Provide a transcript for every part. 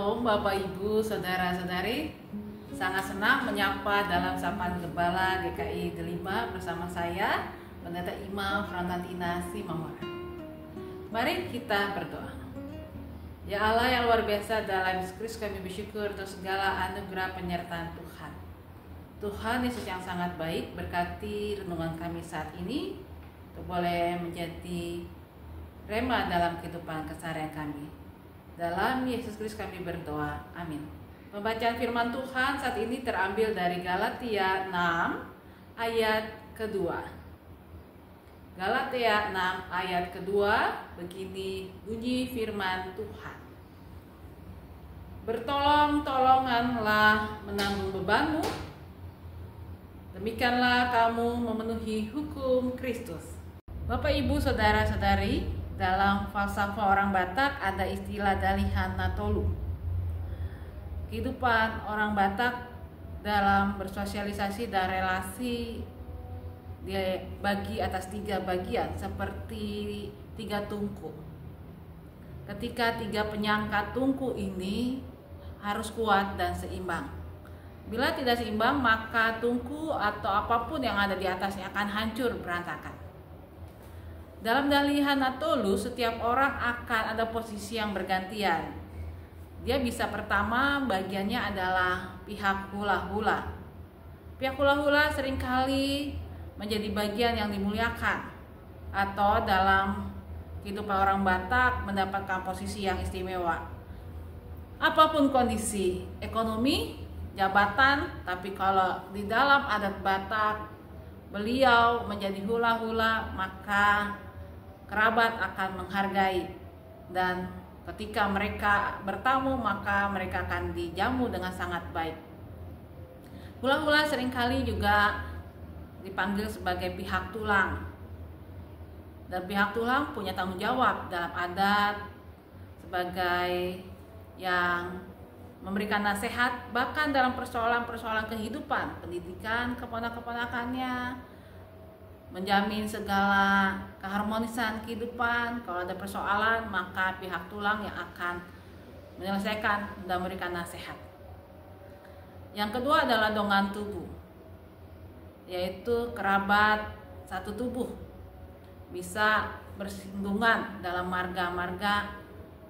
Shalom Bapak Ibu, Saudara-saudari. Sangat senang menyapa dalam Sapaan Gembala GKI Delima bersama saya, Pendeta Imam Frantantina Simamora. Mari kita berdoa. Ya Allah yang luar biasa, dalam Yesus Kristus kami bersyukur untuk segala anugerah penyertaan Tuhan. Tuhan Yesus yang sangat baik, berkati renungan kami saat ini untuk boleh menjadi rema dalam kehidupan keseharian kami. Dalam Yesus Kristus kami berdoa, amin. Pembacaan firman Tuhan saat ini terambil dari Galatia 6 ayat kedua. Galatia 6 ayat kedua, begini bunyi firman Tuhan. Bertolong-tolonganlah menanggung bebanmu, demikianlah kamu memenuhi hukum Kristus. Bapak, Ibu, Saudara-saudari, dalam falsafah orang Batak ada istilah dalihan natolu. Kehidupan orang Batak dalam bersosialisasi dan relasi dibagi atas 3 bagian seperti 3 tungku. Ketika 3 penyangga tungku ini harus kuat dan seimbang. Bila tidak seimbang, maka tungku atau apapun yang ada di atasnya akan hancur berantakan. Dalam dalihan natolu, setiap orang akan ada posisi yang bergantian. Dia bisa pertama bagiannya adalah pihak hula-hula. Pihak hula-hula seringkali menjadi bagian yang dimuliakan, atau dalam kehidupan orang Batak mendapatkan posisi yang istimewa. Apapun kondisi ekonomi, jabatan, tapi kalau di dalam adat Batak beliau menjadi hula-hula, maka kerabat akan menghargai, dan ketika mereka bertamu maka mereka akan dijamu dengan sangat baik. Hula-hula seringkali juga dipanggil sebagai pihak tulang, dan pihak tulang punya tanggung jawab dalam adat sebagai yang memberikan nasihat, bahkan dalam persoalan-persoalan kehidupan, pendidikan keponakan-keponakannya, menjamin segala keharmonisan kehidupan. Kalau ada persoalan, maka pihak tulang yang akan menyelesaikan dan memberikan nasihat. Yang kedua adalah dongan tubuh, yaitu kerabat satu tubuh, bisa bersinggungan dalam marga-marga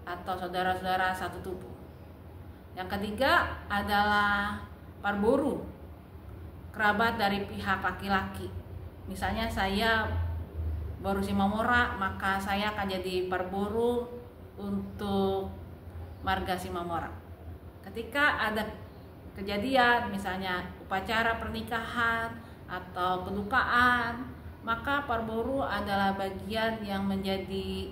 atau saudara-saudara satu tubuh. Yang ketiga adalah parboru, kerabat dari pihak laki-laki. Misalnya saya baru Simamora, maka saya akan jadi parboru untuk marga Simamora. Ketika ada kejadian, misalnya upacara pernikahan atau kedukaan, maka parboru adalah bagian yang menjadi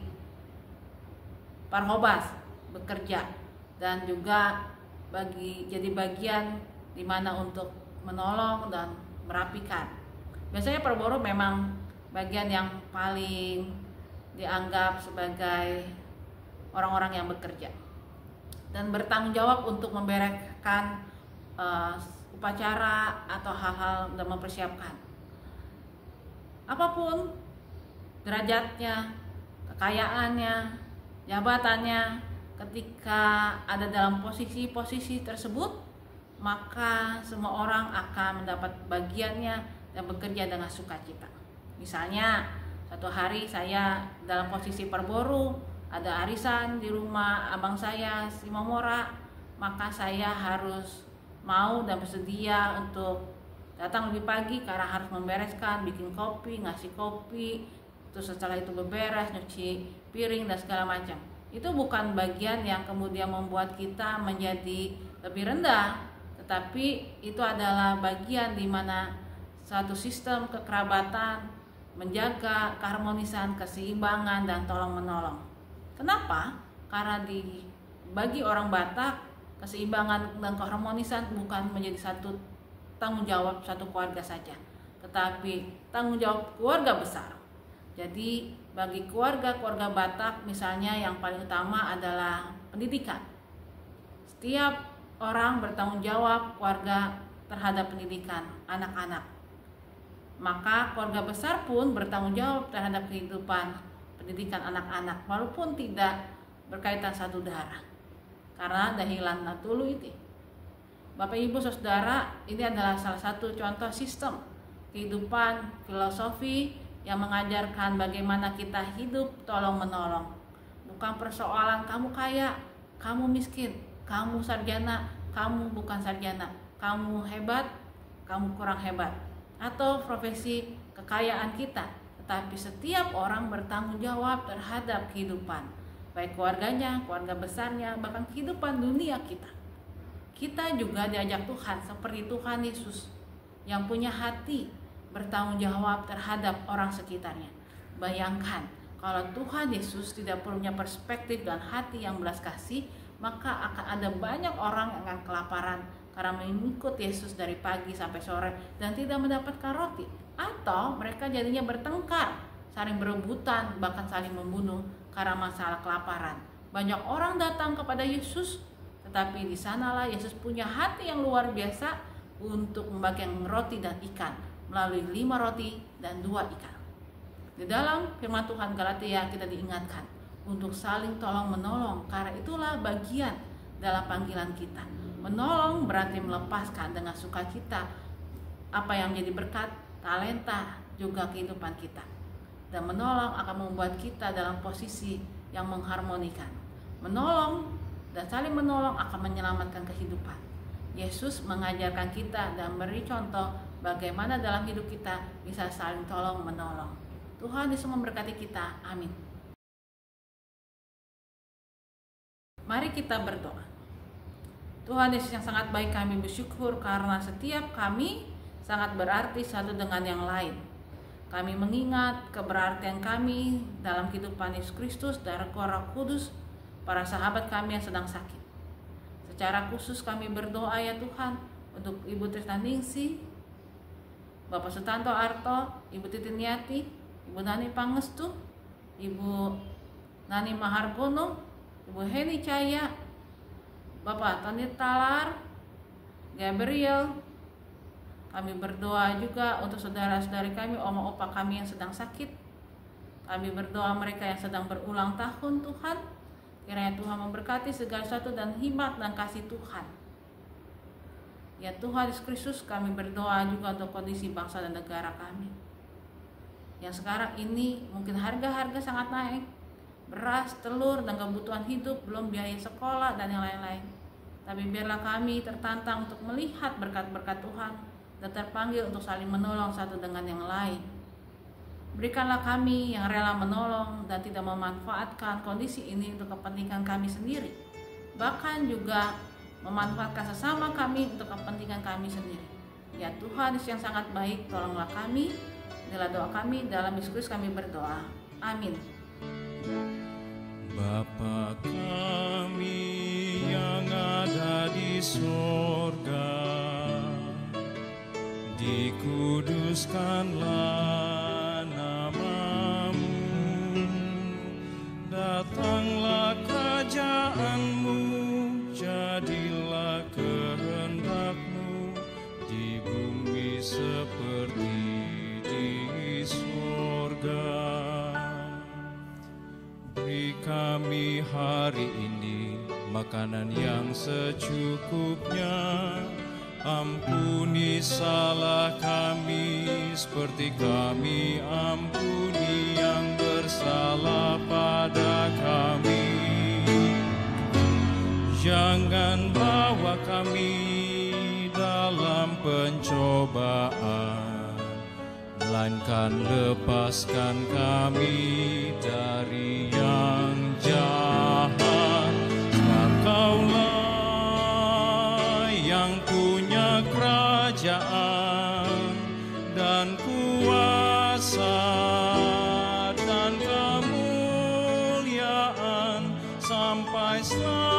parhobas, bekerja, dan juga jadi bagian di mana untuk menolong dan merapikan. Biasanya parboru memang bagian yang paling dianggap sebagai orang-orang yang bekerja dan bertanggung jawab untuk membereskan upacara atau hal-hal dan mempersiapkan. Apapun derajatnya, kekayaannya, jabatannya, ketika ada dalam posisi-posisi tersebut, maka semua orang akan mendapat bagiannya dan bekerja dengan sukacita. Misalnya satu hari saya dalam posisi parboru, ada arisan di rumah abang saya Simamora, maka saya harus mau dan bersedia untuk datang lebih pagi karena harus membereskan, bikin kopi, ngasih kopi, terus setelah itu beberes, nyuci piring dan segala macam. Itu bukan bagian yang kemudian membuat kita menjadi lebih rendah, tetapi itu adalah bagian di mana satu sistem kekerabatan menjaga keharmonisan, keseimbangan, dan tolong-menolong. Kenapa? Karena bagi orang Batak, keseimbangan dan keharmonisan bukan menjadi satu tanggung jawab satu keluarga saja, tetapi tanggung jawab keluarga besar. Jadi bagi keluarga-keluarga Batak misalnya, yang paling utama adalah pendidikan. Setiap orang bertanggung jawab keluarga terhadap pendidikan anak-anak. Maka keluarga besar pun bertanggung jawab terhadap kehidupan pendidikan anak-anak, walaupun tidak berkaitan satu darah. karena dahilan natulu itu. Bapak Ibu Saudara, ini adalah salah satu contoh sistem kehidupan filosofi yang mengajarkan bagaimana kita hidup tolong menolong. Bukan persoalan kamu kaya, kamu miskin, kamu sarjana, kamu bukan sarjana, kamu hebat, kamu kurang hebat, atau profesi kekayaan kita. Tetapi setiap orang bertanggung jawab terhadap kehidupan, baik keluarganya, keluarga besarnya, bahkan kehidupan dunia kita. Kita juga diajak Tuhan seperti Tuhan Yesus yang punya hati bertanggung jawab terhadap orang sekitarnya. Bayangkan kalau Tuhan Yesus tidak punya perspektif dan hati yang belas kasih, maka akan ada banyak orang yang akan kelaparan karena mengikut Yesus dari pagi sampai sore dan tidak mendapatkan roti. Atau mereka jadinya bertengkar, saling berebutan, bahkan saling membunuh karena masalah kelaparan. Banyak orang datang kepada Yesus, tetapi di sanalah Yesus punya hati yang luar biasa untuk membagikan roti dan ikan melalui 5 roti dan 2 ikan. Di dalam firman Tuhan Galatia kita diingatkan untuk saling tolong menolong, karena itulah bagian dalam panggilan kita. Menolong berarti melepaskan dengan sukacita apa yang menjadi berkat, talenta, juga kehidupan kita. Dan menolong akan membuat kita dalam posisi yang mengharmonikan. Menolong dan saling menolong akan menyelamatkan kehidupan. Yesus mengajarkan kita dan beri contoh bagaimana dalam hidup kita bisa saling tolong menolong. Tuhan Yesus memberkati kita. Amin. Mari kita berdoa. Tuhan Yesus yang sangat baik, kami bersyukur karena setiap kami sangat berarti satu dengan yang lain. Kami mengingat keberartian kami dalam kehidupan Yesus Kristus dan Roh Kudus, para sahabat kami yang sedang sakit. Secara khusus kami berdoa ya Tuhan untuk Ibu Trisnaningsi, Bapak Sutanto Arto, Ibu Titiniati, Ibu Nani Pangestu, Ibu Nani Mahargono, Ibu Heni Cahya, Bapak Tony Talar, Gabriel. Kami berdoa juga untuk saudara-saudari kami, oma opa kami yang sedang sakit. Kami berdoa mereka yang sedang berulang tahun Tuhan. Kiranya Tuhan memberkati segala sesuatu dan hikmat dan kasih Tuhan. Ya Tuhan Yesus Kristus, kami berdoa juga untuk kondisi bangsa dan negara kami. Yang sekarang ini mungkin harga-harga sangat naik. Beras, telur, dan kebutuhan hidup, belum biaya sekolah dan yang lain-lain. Tapi biarlah kami tertantang untuk melihat berkat-berkat Tuhan dan terpanggil untuk saling menolong satu dengan yang lain. Berikanlah kami yang rela menolong dan tidak memanfaatkan kondisi ini untuk kepentingan kami sendiri, bahkan juga memanfaatkan sesama kami untuk kepentingan kami sendiri. Ya Tuhan Yesus yang sangat baik, tolonglah kami. Inilah doa kami, dalam Yesus Kristus kami berdoa. Amin. Bapa kami yang ada di sorga, dikuduskanlah namamu, datanglah kerajaanmu, jadilah kehendakmu di bumi seperti di sorga. Beri kami hari ini makanan yang secukupnya. Ampuni salah kami seperti kami ampuni yang bersalah pada kami. Jangan bawa kami dalam pencobaan, melainkan lepaskan kami dari yang jahat. Sebab Kaulah yang punya kerajaan dan kuasa dan kemuliaan sampai selamanya.